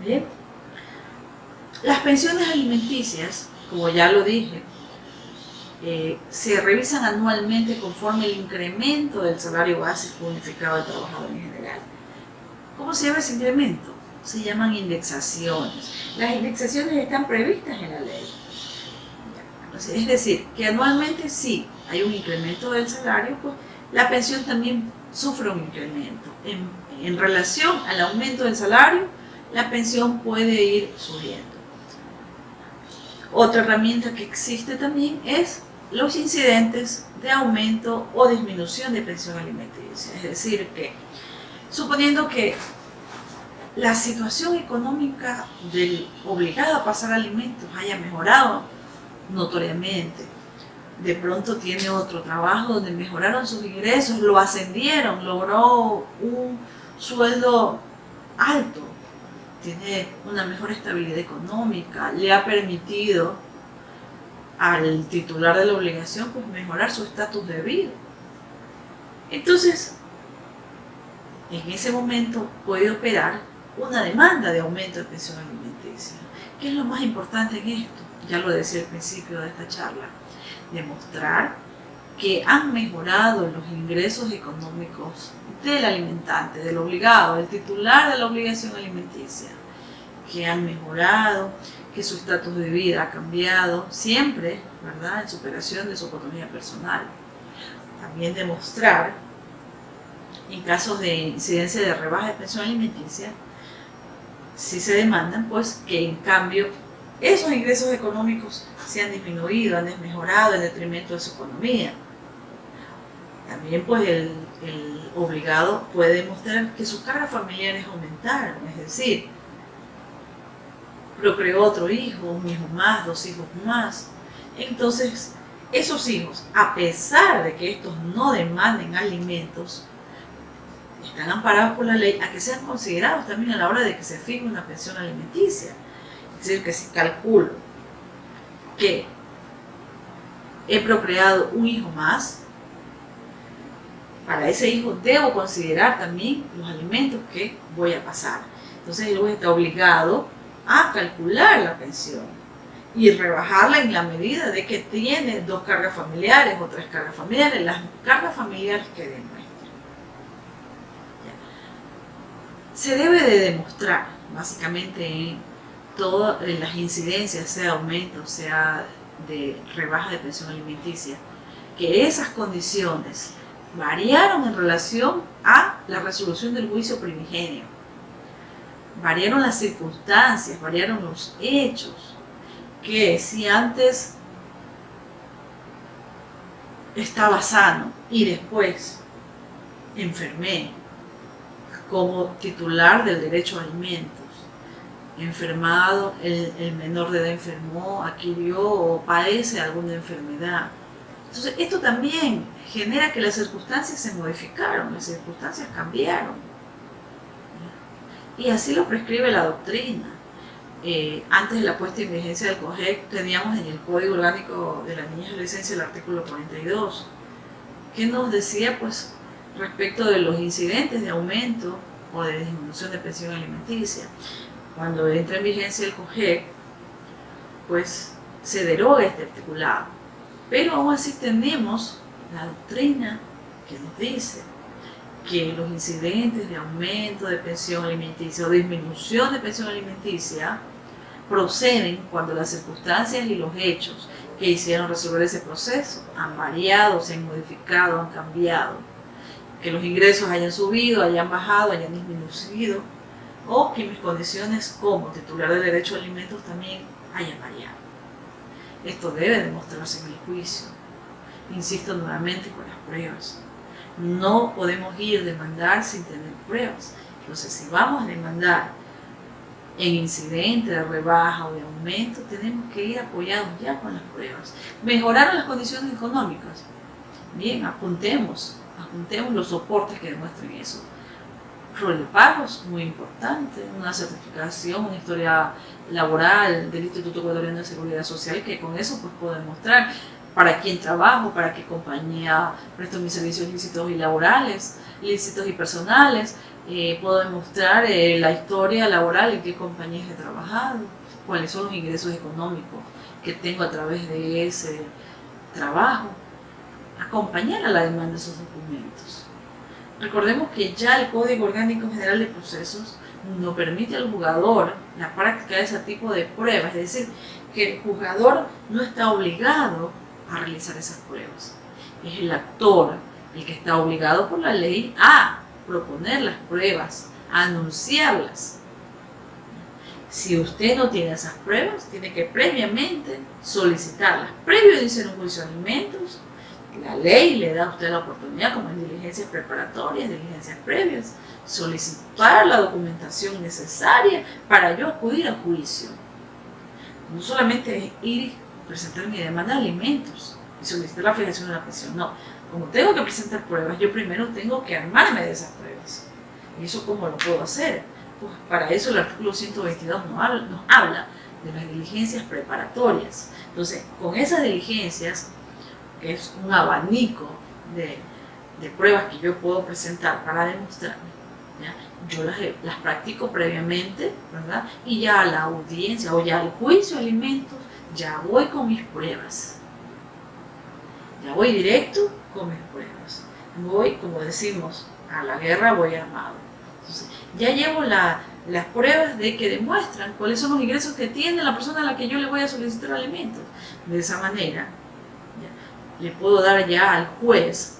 Bien. Las pensiones alimenticias, como ya lo dije, se revisan anualmente conforme el incremento del salario básico unificado del trabajador en general. ¿Cómo se llama ese incremento? Se llaman indexaciones. Las indexaciones están previstas en la ley. Es decir, que anualmente sí hay un incremento del salario, pues la pensión también sufre un incremento. En relación al aumento del salario, la pensión puede ir subiendo. Otra herramienta que existe también es los incidentes de aumento o disminución de pensión alimenticia. Es decir, que suponiendo que la situación económica del obligado a pasar alimentos haya mejorado notoriamente, de pronto tiene otro trabajo donde mejoraron sus ingresos, lo ascendieron, logró un sueldo alto, tiene una mejor estabilidad económica, le ha permitido al titular de la obligación pues mejorar su estatus de vida. Entonces, en ese momento puede operar una demanda de aumento de pensión alimenticia. ¿Qué es lo más importante en esto? Ya lo decía al principio de esta charla, demostrar que han mejorado los ingresos económicos del alimentante, del obligado, del titular de la obligación alimenticia, que han mejorado, que su estatus de vida ha cambiado, siempre, ¿verdad?, en superación de su autonomía personal. También demostrar, en casos de incidencia de rebaja de pensión alimenticia, si se demandan, pues que en cambio esos ingresos económicos se han disminuido, han desmejorado en detrimento de su economía. También pues el obligado puede demostrar que sus cargas familiares aumentaron, es decir, procreó otro hijo, un hijo más, 2 hijos más. Entonces, esos hijos, a pesar de que estos no demanden alimentos, están amparados por la ley a que sean considerados también a la hora de que se fije una pensión alimenticia. Es decir, que si calculo que he procreado un hijo más, para ese hijo debo considerar también los alimentos que voy a pasar. Entonces el juez está obligado a calcular la pensión y rebajarla en la medida de que tiene 2 cargas familiares o 3 cargas familiares, las cargas familiares que demuestren. Se debe de demostrar, básicamente en todas las incidencias, sea aumento, sea de rebaja de pensión alimenticia, que esas condiciones variaron en relación a la resolución del juicio primigenio. Variaron las circunstancias, variaron los hechos, que si antes estaba sano y después enfermé como titular del derecho a alimentos, enfermado, el menor de edad enfermó, adquirió o padece alguna enfermedad. Entonces esto también genera que las circunstancias se modificaron, las circunstancias cambiaron. Y así lo prescribe la doctrina. Antes de la puesta en vigencia del COGEC teníamos en el Código Orgánico de la Niñez y Adolescencia el artículo 42, que nos decía pues respecto de los incidentes de aumento o de disminución de pensión alimenticia. Cuando entra en vigencia el COGEC, pues se deroga este articulado. Pero aún así tenemos la doctrina que nos dice que los incidentes de aumento de pensión alimenticia o disminución de pensión alimenticia proceden cuando las circunstancias y los hechos que hicieron resolver ese proceso han variado, se han modificado, han cambiado, que los ingresos hayan subido, hayan bajado, hayan disminuido, o que mis condiciones como titular de derecho a alimentos también hayan variado. Esto debe demostrarse en el juicio. Insisto nuevamente con las pruebas. No podemos ir a demandar sin tener pruebas. Entonces, si vamos a demandar en incidente de rebaja o de aumento, tenemos que ir apoyados ya con las pruebas. ¿Mejoraron las condiciones económicas? Bien, apuntemos los soportes que demuestren eso. Rol de pagos, muy importante, una certificación, una historia laboral del Instituto Ecuatoriano de Seguridad Social, que con eso pues puedo demostrar para quién trabajo, para qué compañía presto mis servicios lícitos y laborales, lícitos y personales, puedo demostrar la historia laboral, en qué compañías he trabajado, cuáles son los ingresos económicos que tengo a través de ese trabajo, acompañar a la demanda de esos documentos. Recordemos que ya el Código Orgánico General de Procesos no permite al jugador la práctica de ese tipo de pruebas, es decir, que el jugador no está obligado a realizar esas pruebas. Es el actor el que está obligado por la ley a proponer las pruebas, a anunciarlas. Si usted no tiene esas pruebas, tiene que previamente solicitarlas. Previo a iniciar un juicio de alimentos, la ley le da a usted la oportunidad, como en diligencias preparatorias, diligencias previas, solicitar la documentación necesaria para yo acudir a juicio. No solamente es ir y presentar mi demanda de alimentos y solicitar la fijación de la pensión, no. Como tengo que presentar pruebas, yo primero tengo que armarme de esas pruebas. ¿Y eso cómo lo puedo hacer? Pues para eso el artículo 122 nos habla de las diligencias preparatorias. Entonces, con esas diligencias, que es un abanico de pruebas que yo puedo presentar para demostrarme, ¿ya? Yo las practico previamente, ¿verdad? Y ya a la audiencia o ya al juicio de alimentos, ya voy con mis pruebas. Ya voy directo con mis pruebas. Voy, como decimos, a la guerra voy armado. Entonces, ya llevo las pruebas de que demuestran cuáles son los ingresos que tiene la persona a la que yo le voy a solicitar alimentos. De esa manera, ya, le puedo dar ya al juez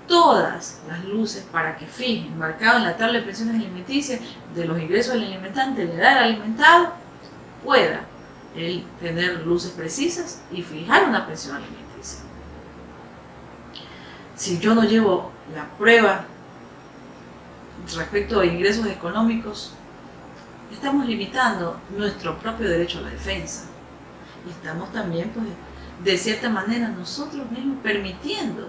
todas las luces para que fije, marcado en la tabla de pensiones alimenticias, de los ingresos del alimentante, de la edad del alimentado, pueda él tener luces precisas y fijar una pensión alimenticia. Si yo no llevo la prueba respecto a ingresos económicos, estamos limitando nuestro propio derecho a la defensa. Y estamos también, pues, de cierta manera, nosotros mismos permitiendo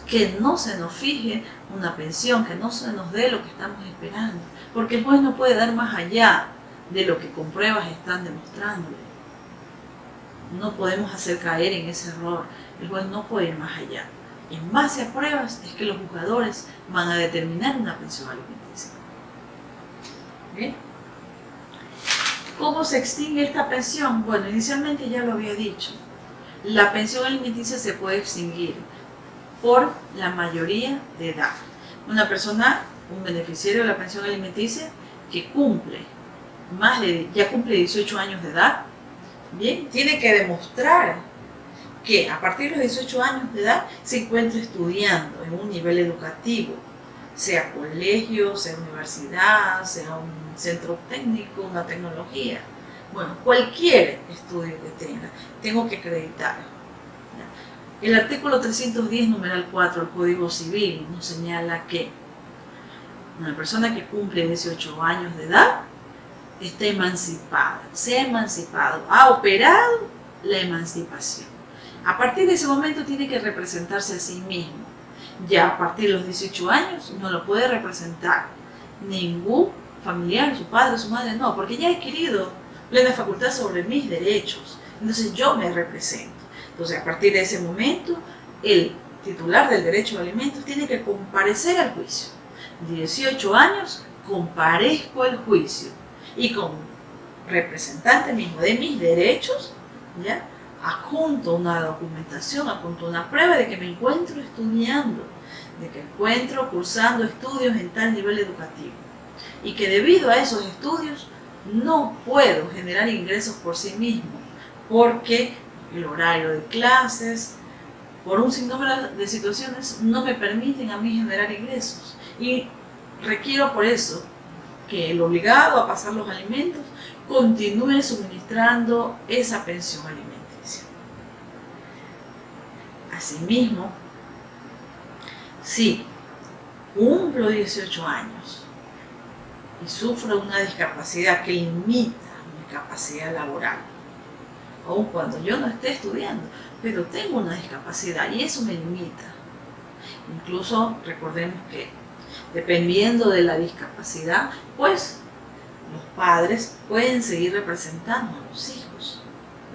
que no se nos fije una pensión, que no se nos dé lo que estamos esperando. Porque el juez no puede dar más allá de lo que con pruebas están demostrándole. No podemos hacer caer en ese error. El juez no puede ir más allá. En base a pruebas es que los juzgadores van a determinar una pensión alimenticia. ¿Bien? ¿Cómo se extingue esta pensión? Bueno, inicialmente ya lo había dicho. La pensión alimenticia se puede extinguir por la mayoría de edad. Una persona, un beneficiario de la pensión alimenticia que ya cumple 18 años de edad, bien, tiene que demostrar que a partir de los 18 años de edad se encuentra estudiando en un nivel educativo, sea colegio, sea universidad, sea un centro técnico, una tecnología. Bueno, cualquier estudio que tengo que acreditar. El artículo 310, numeral 4 del Código Civil nos señala que una persona que cumple 18 años de edad está emancipada, se ha emancipado, ha operado la emancipación. A partir de ese momento tiene que representarse a sí mismo. Ya a partir de los 18 años no lo puede representar ningún familiar, su padre, su madre, no, porque ya he adquirido plena facultad sobre mis derechos. Entonces yo me represento. Entonces, a partir de ese momento, el titular del derecho a alimentos tiene que comparecer al juicio. 18 años, comparezco al juicio. Y como representante mismo de mis derechos, ¿ya?, adjunto una documentación, adjunto una prueba de que me encuentro estudiando, de que encuentro cursando estudios en tal nivel educativo. Y que debido a esos estudios no puedo generar ingresos por sí mismo, porque el horario de clases, por un sinnúmero de situaciones, no me permiten a mí generar ingresos. Y requiero por eso que el obligado a pasar los alimentos continúe suministrando esa pensión alimenticia. Asimismo, si cumplo 18 años y sufro una discapacidad que limita mi capacidad laboral, aun cuando yo no esté estudiando, pero tengo una discapacidad y eso me limita. Incluso recordemos que dependiendo de la discapacidad, pues los padres pueden seguir representando a los hijos.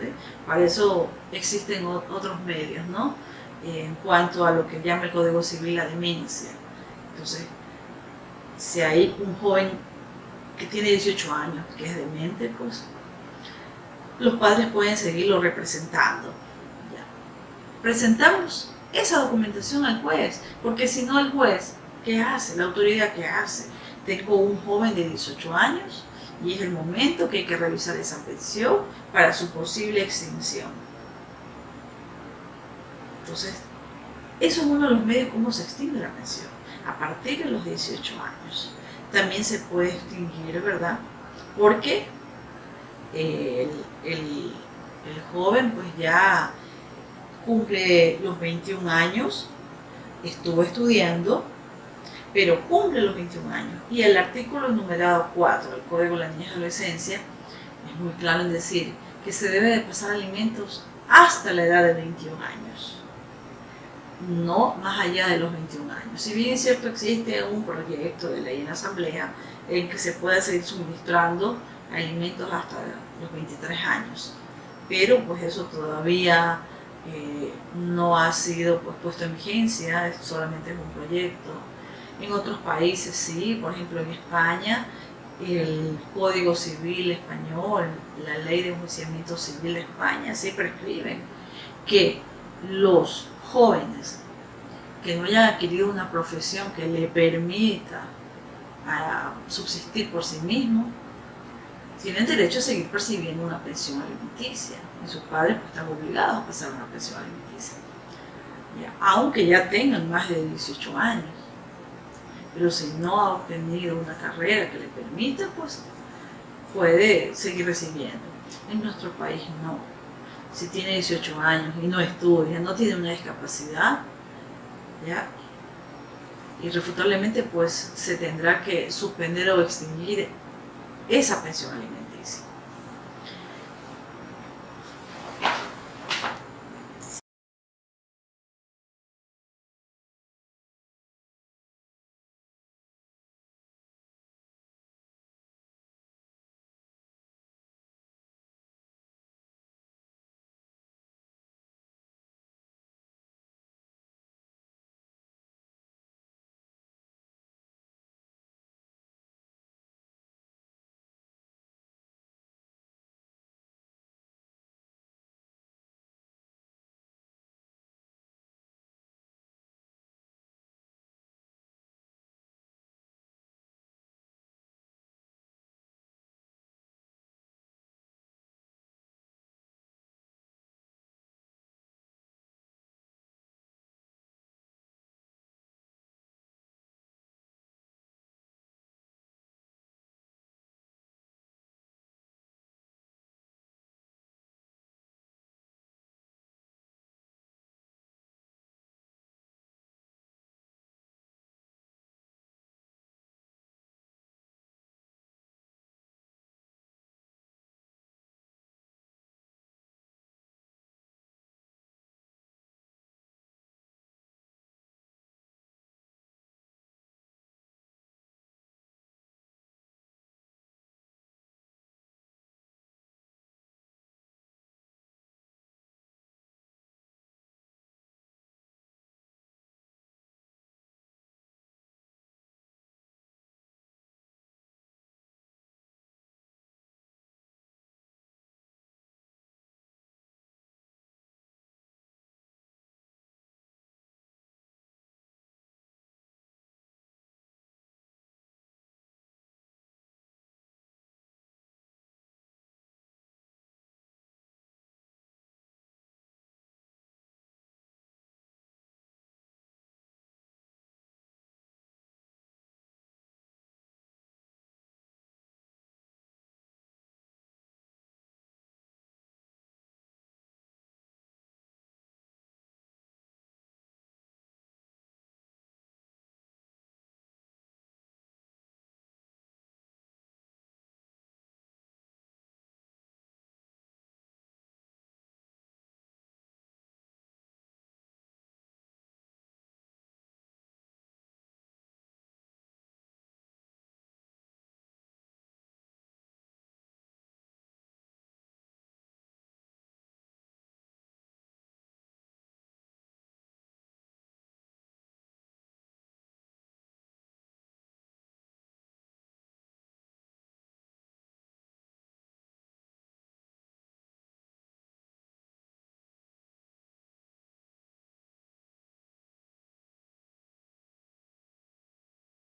¿Sí? Para eso existen otros medios, ¿no? En cuanto a lo que llama el Código Civil la demencia. Entonces, Si hay un joven que tiene 18 años, que es demente, pues los padres pueden seguirlo representando. ¿Ya? Presentamos esa documentación al juez, porque si no el juez, ¿qué hace? La autoridad, ¿qué hace? Tengo un joven de 18 años y es el momento que hay que revisar esa pensión para su posible extinción. Entonces, eso es uno de los medios cómo se extingue la pensión, a partir de los 18 años. También se puede extinguir, ¿verdad? Porque el joven pues ya cumple los 21 años, estuvo estudiando, pero cumple los 21 años. Y el artículo numerado 4 del Código de la Niñez y Adolescencia es muy claro en decir que se debe de pasar alimentos hasta la edad de 21 años, no más allá de los 21 años. Si bien es cierto, existe un proyecto de ley en la Asamblea en que se pueda seguir suministrando alimentos hasta los 23 años, pero pues eso todavía no ha sido pues, puesto en vigencia, solamente es un proyecto. En otros países sí, por ejemplo en España, el Código Civil español, la Ley de Enjuiciamiento Civil de España, sí prescriben que los jóvenes que no hayan adquirido una profesión que le permita subsistir por sí mismos, tienen derecho a seguir percibiendo una pensión alimenticia y sus padres pues, están obligados a pasar una pensión alimenticia, ¿ya? Aunque ya tengan más de 18 años. Pero si no ha obtenido una carrera que le permita, pues puede seguir recibiendo. En nuestro país no. Si tiene 18 años y no estudia, no tiene una discapacidad, ¿ya? Irrefutablemente pues se tendrá que suspender o extinguir esa pensión alimenticia.